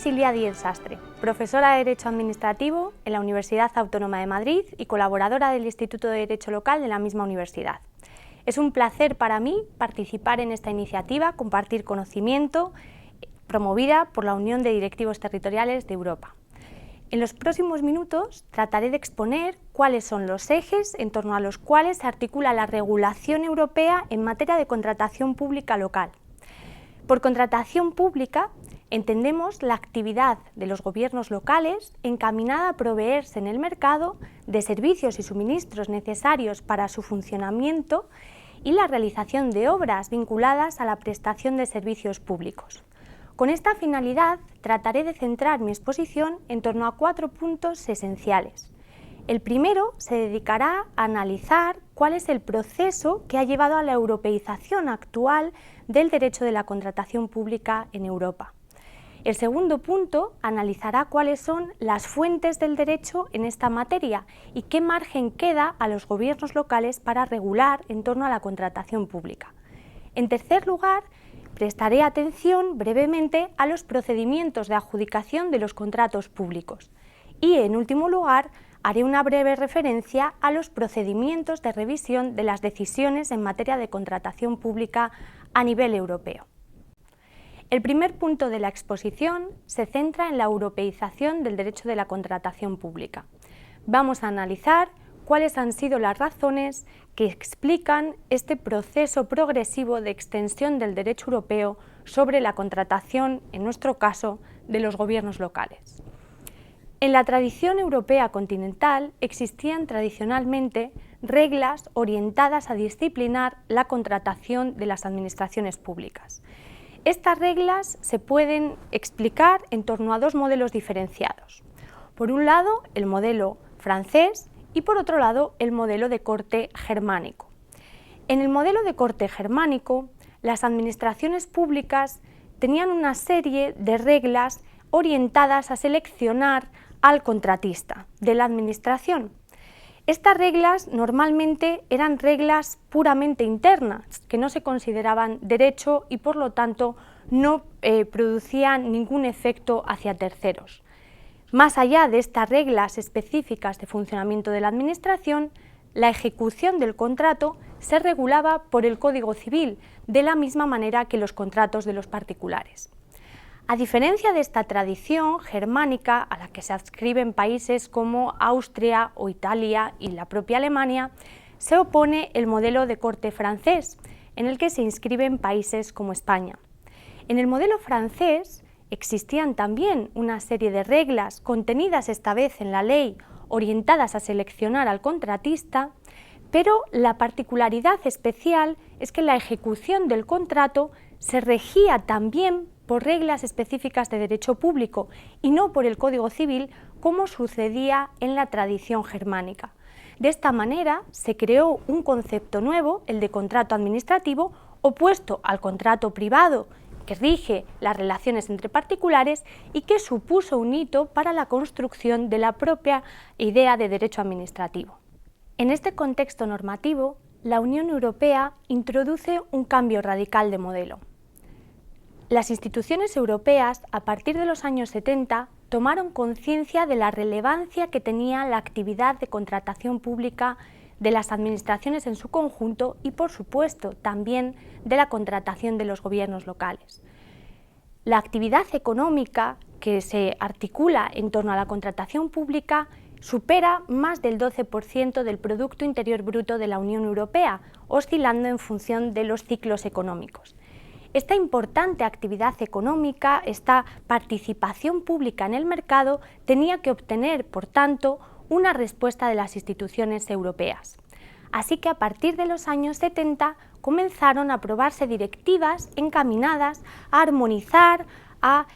Silvia Díez Sastre, profesora de Derecho Administrativo en la Universidad Autónoma de Madrid y colaboradora del Instituto de Derecho Local de la misma universidad. Es un placer para mí participar en esta iniciativa, compartir conocimiento, promovida por la Unión de Directivos Territoriales de Europa. En los próximos minutos trataré de exponer cuáles son los ejes en torno a los cuales se articula la regulación europea en materia de contratación pública local. Por contratación pública entendemos la actividad de los gobiernos locales encaminada a proveerse en el mercado de servicios y suministros necesarios para su funcionamiento y la realización de obras vinculadas a la prestación de servicios públicos. Con esta finalidad trataré de centrar mi exposición en torno a 4 puntos esenciales. El primero se dedicará a analizar cuál es el proceso que ha llevado a la europeización actual del derecho de la contratación pública en Europa. El segundo punto analizará cuáles son las fuentes del derecho en esta materia y qué margen queda a los gobiernos locales para regular en torno a la contratación pública. En tercer lugar, prestaré atención brevemente a los procedimientos de adjudicación de los contratos públicos y, en último lugar, haré una breve referencia a los procedimientos de revisión de las decisiones en materia de contratación pública a nivel europeo. El primer punto de la exposición se centra en la europeización del derecho de la contratación pública. Vamos a analizar cuáles han sido las razones que explican este proceso progresivo de extensión del derecho europeo sobre la contratación, en nuestro caso, de los gobiernos locales. En la tradición europea continental existían tradicionalmente reglas orientadas a disciplinar la contratación de las administraciones públicas. Estas reglas se pueden explicar en torno a dos modelos diferenciados. Por un lado, el modelo francés y por otro lado, el modelo de corte germánico. En el modelo de corte germánico, las administraciones públicas tenían una serie de reglas orientadas a seleccionar al contratista de la administración. Estas reglas normalmente eran reglas puramente internas, que no se consideraban derecho y por lo tanto no producían ningún efecto hacia terceros. Más allá de estas reglas específicas de funcionamiento de la Administración, la ejecución del contrato se regulaba por el Código Civil, de la misma manera que los contratos de los particulares. A diferencia de esta tradición germánica, a la que se adscriben países como Austria o Italia y la propia Alemania, se opone el modelo de corte francés, en el que se inscriben países como España. En el modelo francés, existían también una serie de reglas contenidas esta vez en la ley orientadas a seleccionar al contratista, pero la particularidad especial es que la ejecución del contrato se regía también por reglas específicas de derecho público y no por el Código Civil como sucedía en la tradición germánica. De esta manera se creó un concepto nuevo, el de contrato administrativo, opuesto al contrato privado que rige las relaciones entre particulares y que supuso un hito para la construcción de la propia idea de derecho administrativo. En este contexto normativo, la Unión Europea introduce un cambio radical de modelo. Las instituciones europeas, a partir de los años 70, tomaron conciencia de la relevancia que tenía la actividad de contratación pública de las administraciones en su conjunto y, por supuesto, también de la contratación de los gobiernos locales. La actividad económica que se articula en torno a la contratación pública supera más del 12% del Producto Interior Bruto de la Unión Europea, oscilando en función de los ciclos económicos. Esta importante actividad económica, esta participación pública en el mercado, tenía que obtener, por tanto, una respuesta de las instituciones europeas. Así que a partir de los años 70 comenzaron a aprobarse directivas encaminadas a armonizar, a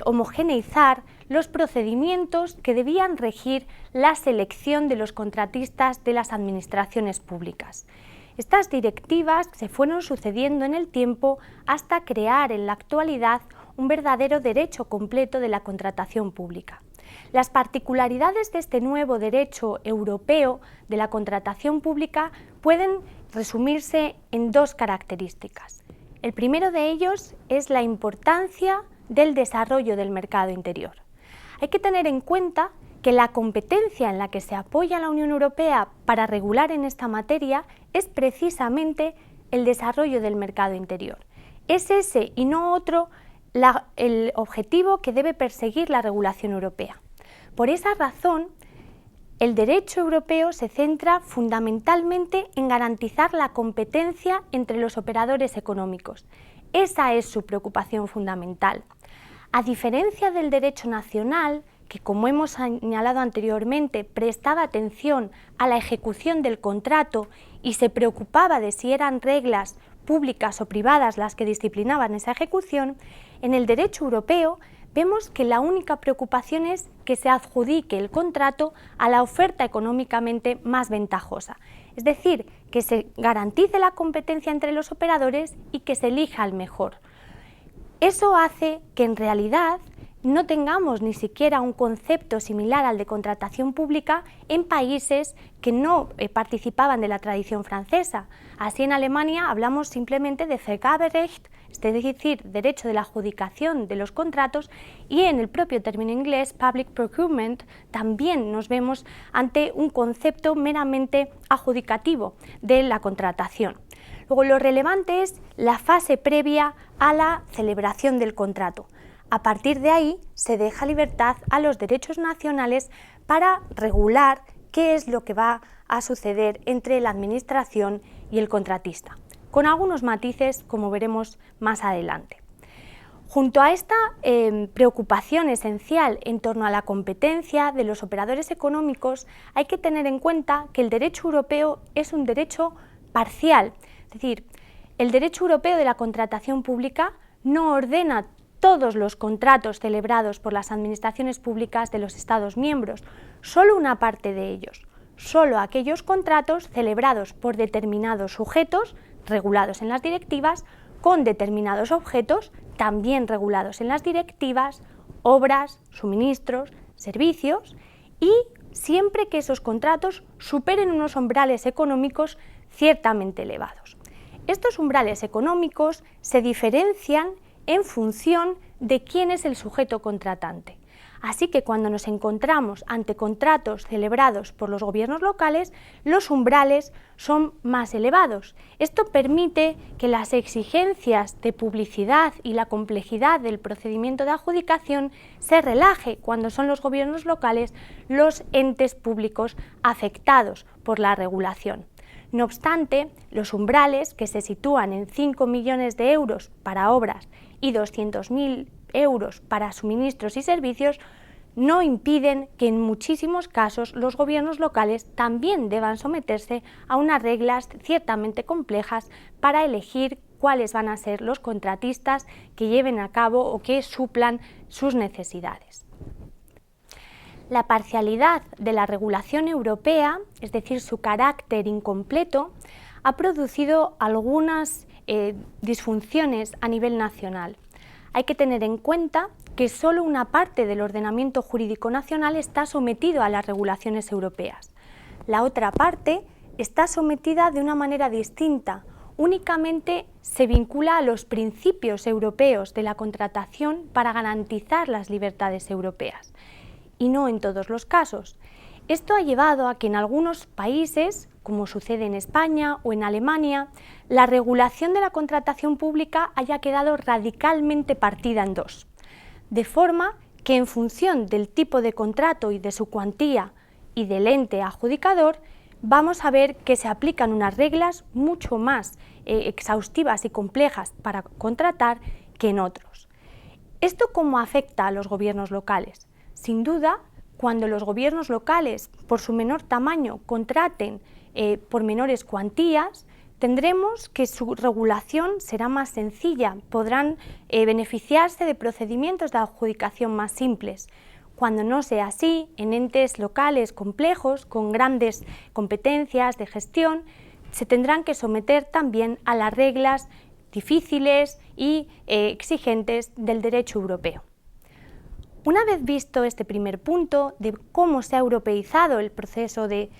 homogeneizar los procedimientos que debían regir la selección de los contratistas de las administraciones públicas. Estas directivas se fueron sucediendo en el tiempo hasta crear en la actualidad un verdadero derecho completo de la contratación pública. Las particularidades de este nuevo derecho europeo de la contratación pública pueden resumirse en dos características. El primero de ellos es la importancia del desarrollo del mercado interior. Hay que tener en cuenta que la competencia en la que se apoya la Unión Europea para regular en esta materia es precisamente el desarrollo del mercado interior. Es ese y no otro el objetivo que debe perseguir la regulación europea. Por esa razón, el derecho europeo se centra fundamentalmente en garantizar la competencia entre los operadores económicos. Esa es su preocupación fundamental. A diferencia del derecho nacional, que como hemos señalado anteriormente, prestaba atención a la ejecución del contrato y se preocupaba de si eran reglas públicas o privadas las que disciplinaban esa ejecución, en el derecho europeo vemos que la única preocupación es que se adjudique el contrato a la oferta económicamente más ventajosa, es decir, que se garantice la competencia entre los operadores y que se elija al mejor. Eso hace que en realidad no tengamos ni siquiera un concepto similar al de contratación pública en países que no participaban de la tradición francesa. Así en Alemania hablamos simplemente de Vergaberecht, es decir, derecho de la adjudicación de los contratos, y en el propio término inglés, public procurement, también nos vemos ante un concepto meramente adjudicativo de la contratación. Luego, lo relevante es la fase previa a la celebración del contrato. A partir de ahí se deja libertad a los derechos nacionales para regular qué es lo que va a suceder entre la administración y el contratista, con algunos matices, como veremos más adelante. Junto a esta preocupación esencial en torno a la competencia de los operadores económicos, hay que tener en cuenta que el derecho europeo es un derecho parcial, es decir, el derecho europeo de la contratación pública no ordena todos los contratos celebrados por las administraciones públicas de los Estados miembros, solo una parte de ellos, solo aquellos contratos celebrados por determinados sujetos regulados en las directivas, con determinados objetos también regulados en las directivas, obras, suministros, servicios, y siempre que esos contratos superen unos umbrales económicos ciertamente elevados. Estos umbrales económicos se diferencian en función de quién es el sujeto contratante. Así que cuando nos encontramos ante contratos celebrados por los gobiernos locales, los umbrales son más elevados. Esto permite que las exigencias de publicidad y la complejidad del procedimiento de adjudicación se relaje cuando son los gobiernos locales los entes públicos afectados por la regulación. No obstante, los umbrales, que se sitúan en 5 millones de euros para obras y 200.000 euros para suministros y servicios, no impiden que en muchísimos casos los gobiernos locales también deban someterse a unas reglas ciertamente complejas para elegir cuáles van a ser los contratistas que lleven a cabo o que suplan sus necesidades. La parcialidad de la regulación europea, es decir, su carácter incompleto, ha producido algunas disfunciones a nivel nacional. Hay que tener en cuenta que solo una parte del ordenamiento jurídico nacional está sometido a las regulaciones europeas. La otra parte está sometida de una manera distinta, únicamente se vincula a los principios europeos de la contratación para garantizar las libertades europeas, y no en todos los casos. Esto ha llevado a que en algunos países, como sucede en España o en Alemania, la regulación de la contratación pública haya quedado radicalmente partida en dos, de forma que en función del tipo de contrato y de su cuantía y del ente adjudicador, vamos a ver que se aplican unas reglas mucho más exhaustivas y complejas para contratar que en otros. ¿Esto cómo afecta a los gobiernos locales? Sin duda, cuando los gobiernos locales, por su menor tamaño, contraten por menores cuantías, tendremos que su regulación será más sencilla, podrán beneficiarse de procedimientos de adjudicación más simples. Cuando no sea así, en entes locales complejos, con grandes competencias de gestión, se tendrán que someter también a las reglas difíciles y exigentes del derecho europeo. Una vez visto este primer punto de cómo se ha europeizado el proceso de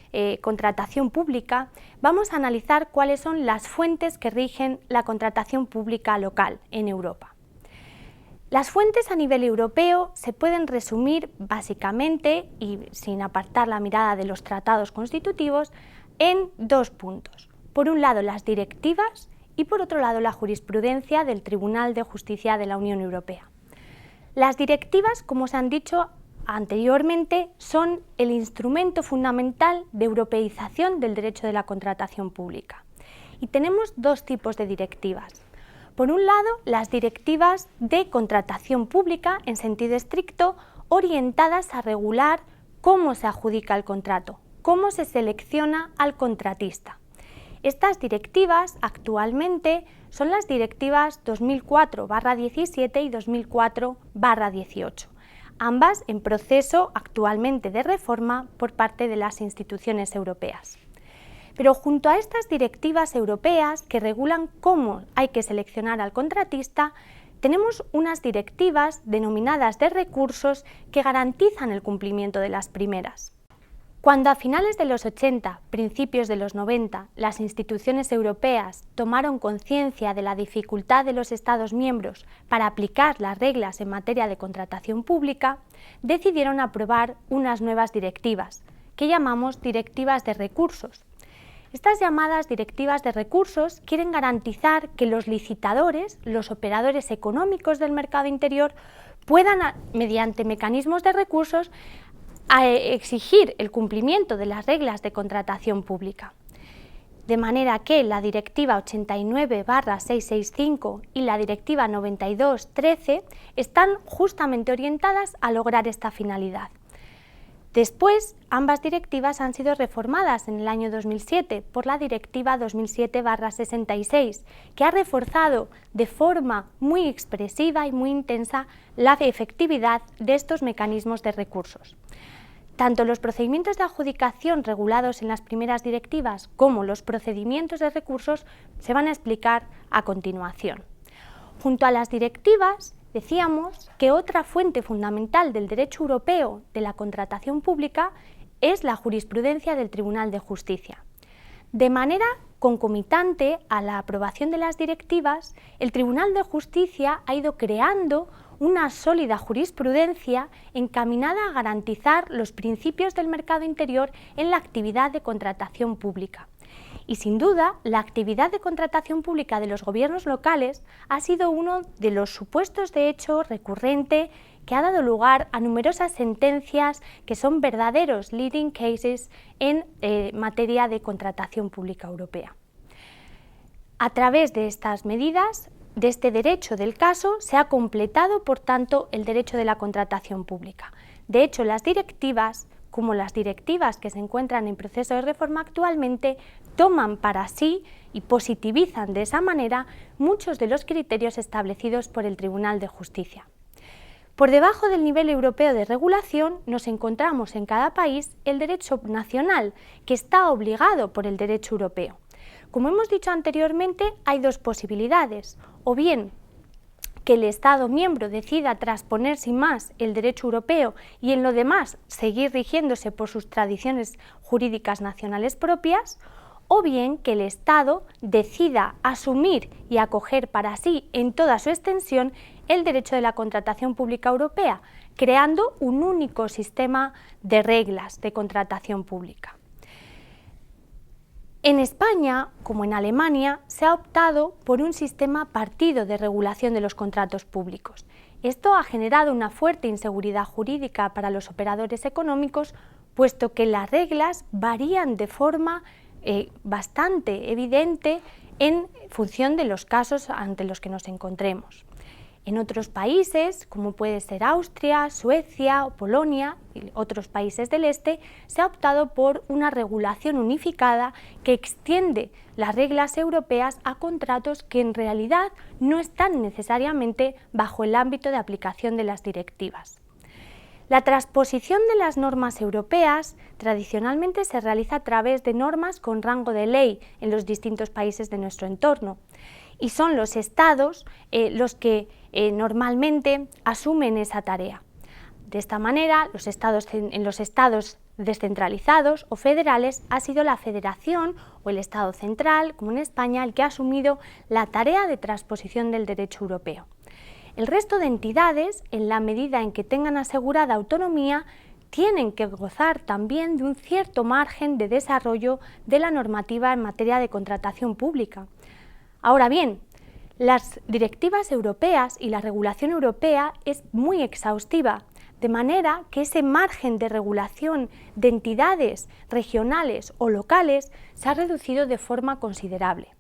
contratación pública, vamos a analizar cuáles son las fuentes que rigen la contratación pública local en Europa. Las fuentes a nivel europeo se pueden resumir básicamente, y sin apartar la mirada de los tratados constitutivos, en dos puntos. Por un lado, las directivas y por otro lado, la jurisprudencia del Tribunal de Justicia de la Unión Europea. Las directivas, como se han dicho anteriormente, son el instrumento fundamental de europeización del derecho de la contratación pública. Y tenemos dos tipos de directivas. Por un lado, las directivas de contratación pública, en sentido estricto, orientadas a regular cómo se adjudica el contrato, cómo se selecciona al contratista. Estas directivas actualmente son las directivas 2004/17 y 2004/18, ambas en proceso actualmente de reforma por parte de las instituciones europeas. Pero junto a estas directivas europeas que regulan cómo hay que seleccionar al contratista, tenemos unas directivas denominadas de recursos que garantizan el cumplimiento de las primeras. Cuando a finales de los 80, principios de los 90, las instituciones europeas tomaron conciencia de la dificultad de los Estados miembros para aplicar las reglas en materia de contratación pública, decidieron aprobar unas nuevas directivas, que llamamos directivas de recursos. Estas llamadas directivas de recursos quieren garantizar que los licitadores, los operadores económicos del mercado interior, puedan, mediante mecanismos de recursos, exigir el cumplimiento de las reglas de contratación pública. De manera que la Directiva 89/665 y la Directiva 92/13 están justamente orientadas a lograr esta finalidad. Después, ambas directivas han sido reformadas en el año 2007 por la Directiva 2007/66, que ha reforzado de forma muy expresiva y muy intensa la efectividad de estos mecanismos de recursos. Tanto los procedimientos de adjudicación regulados en las primeras directivas como los procedimientos de recursos se van a explicar a continuación. Junto a las directivas, decíamos que otra fuente fundamental del derecho europeo de la contratación pública es la jurisprudencia del Tribunal de Justicia. De manera concomitante a la aprobación de las directivas, el Tribunal de Justicia ha ido creando una sólida jurisprudencia encaminada a garantizar los principios del mercado interior en la actividad de contratación pública. Y sin duda, la actividad de contratación pública de los gobiernos locales ha sido uno de los supuestos de hecho recurrente que ha dado lugar a numerosas sentencias que son verdaderos leading cases en materia de contratación pública europea. A través de estas medidas, de este derecho del caso, se ha completado, por tanto, el derecho de la contratación pública. De hecho, las directivas, como las directivas que se encuentran en proceso de reforma actualmente, toman para sí y positivizan de esa manera muchos de los criterios establecidos por el Tribunal de Justicia. Por debajo del nivel europeo de regulación nos encontramos en cada país el derecho nacional, que está obligado por el derecho europeo. Como hemos dicho anteriormente, hay dos posibilidades, o bien que el Estado miembro decida transponer sin más el derecho europeo y en lo demás seguir rigiéndose por sus tradiciones jurídicas nacionales propias, o bien que el Estado decida asumir y acoger para sí en toda su extensión el derecho de la contratación pública europea, creando un único sistema de reglas de contratación pública. En España, como en Alemania, se ha optado por un sistema partido de regulación de los contratos públicos. Esto ha generado una fuerte inseguridad jurídica para los operadores económicos, puesto que las reglas varían de forma bastante evidente en función de los casos ante los que nos encontremos. En otros países, como puede ser Austria, Suecia o Polonia y otros países del este, se ha optado por una regulación unificada que extiende las reglas europeas a contratos que en realidad no están necesariamente bajo el ámbito de aplicación de las directivas. La transposición de las normas europeas tradicionalmente se realiza a través de normas con rango de ley en los distintos países de nuestro entorno, y son los Estados los que normalmente asumen esa tarea. De esta manera, en los estados descentralizados o federales ha sido la Federación o el Estado central, como en España, el que ha asumido la tarea de transposición del derecho europeo. El resto de entidades, en la medida en que tengan asegurada autonomía, tienen que gozar también de un cierto margen de desarrollo de la normativa en materia de contratación pública. Ahora bien, las directivas europeas y la regulación europea es muy exhaustiva, de manera que ese margen de regulación de entidades regionales o locales se ha reducido de forma considerable.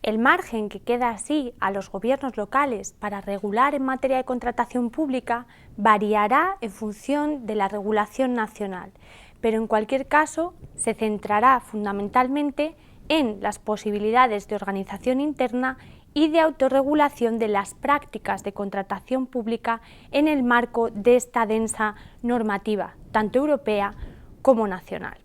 El margen que queda así a los gobiernos locales para regular en materia de contratación pública variará en función de la regulación nacional, pero en cualquier caso se centrará fundamentalmente en las posibilidades de organización interna y de autorregulación de las prácticas de contratación pública en el marco de esta densa normativa, tanto europea como nacional.